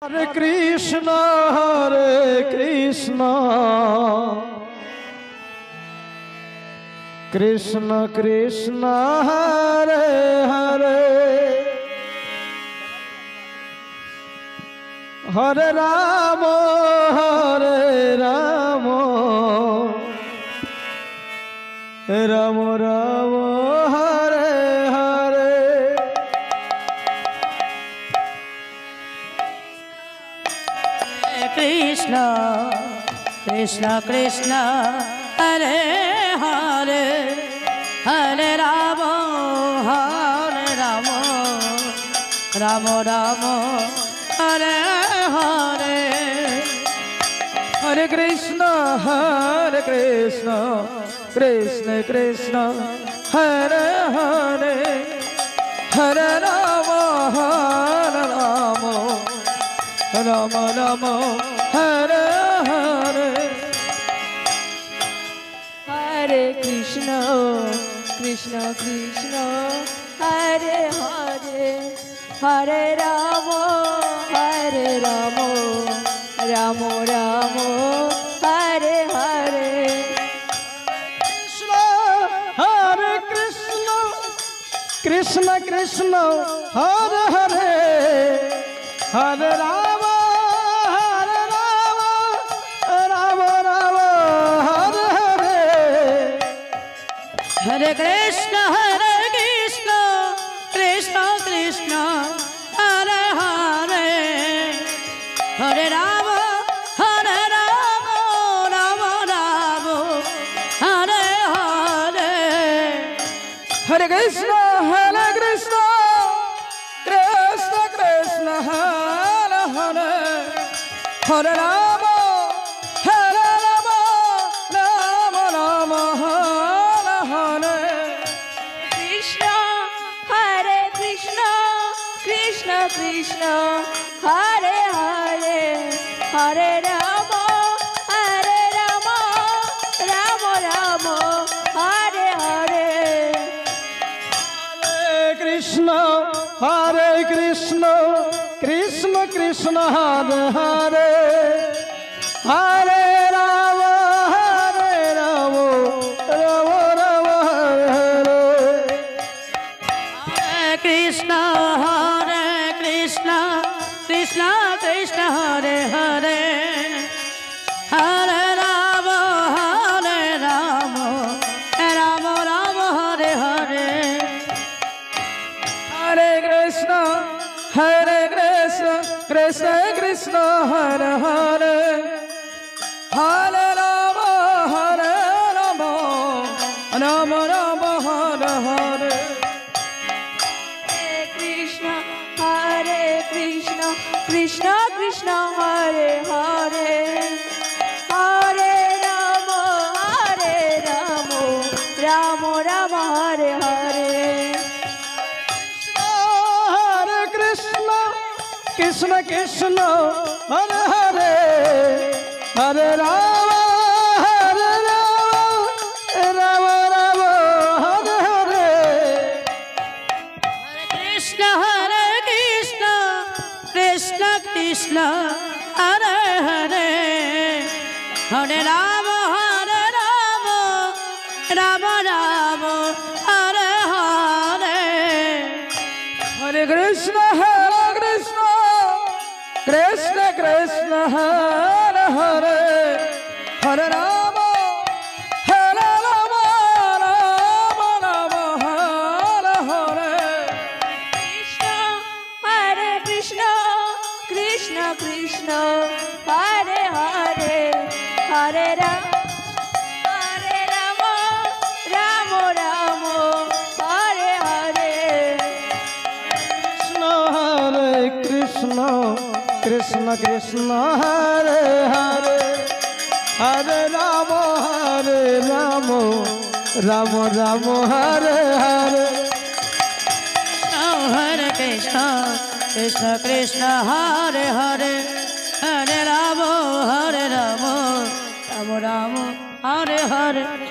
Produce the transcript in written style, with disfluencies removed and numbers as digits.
Hare Krishna, Krishna Krishna, Hare Hare, Hare Rama, Hare Rama, Rama Rama, Hare Hare. Krishna, Krishna Krishna, Hare Hare, Hare Rama, Hare Rama, Rama Rama, Hare Hare. Hare Krishna, Krishna Krishna, Hare Hare, Hare Rama, Rama Rama, Hare Hare. Hare Krishna, Krishna Krishna, Hare Hare, Hare Rama, Rama Rama, Hare Hare. Hare Krishna, Krishna Krishna, Hare Hare, Hare Rama, Rama Rama, Hare Hare. Hare Krishna, Krishna Krishna, Hare Hare, Hare Rama, Rama Rama, Hare Hare. Hare Krishna, Krishna Krishna, Hare Hare, Hare Rama, Rama Rama, Hare Hare. Krishna, Hare Krishna, Krishna Krishna, Hare Hare, Hare Rama, Rama Rama, Hare Hare. Hare Krishna, Krishna Krishna, Hare Hare, Hare Rama, Rama Rama, Hare Hare. Hare Krishna, Krishna Krishna, Hare Hare, Hare Rama, Rama Rama, Hare Hare. Hare Krishna, Krishna Krishna, Hare Hare, Hare Rama, Rama Rama, Hare Hare. Hare Krishna, Krishna Krishna, Hare Hare, Hare Rama, Rama Rama, Hare Hare. Hare Krishna, Krishna Krishna, Hare Hare, Hare Rama, Rama Rama, Hare Hare. Hare Krishna, Krishna Krishna, Hare Hare, Hare Rama, Rama Rama, Hare Hare. Hare Krishna, Krishna Krishna, Hare Hare, Hare Rama, Rama Rama, Hare Hare. Krishna, Hare Krishna, Krishna Krishna, Hare Hare, Hare Rama, Rama Rama, Hare Hare. Krishna, Krishna Krishna, Hare Hare, Hare Rama, Rama Rama, Hare Hare. Hare Krishna, Krishna Krishna, Hare Hare, Hare Rama, Rama Rama, Hare Hare.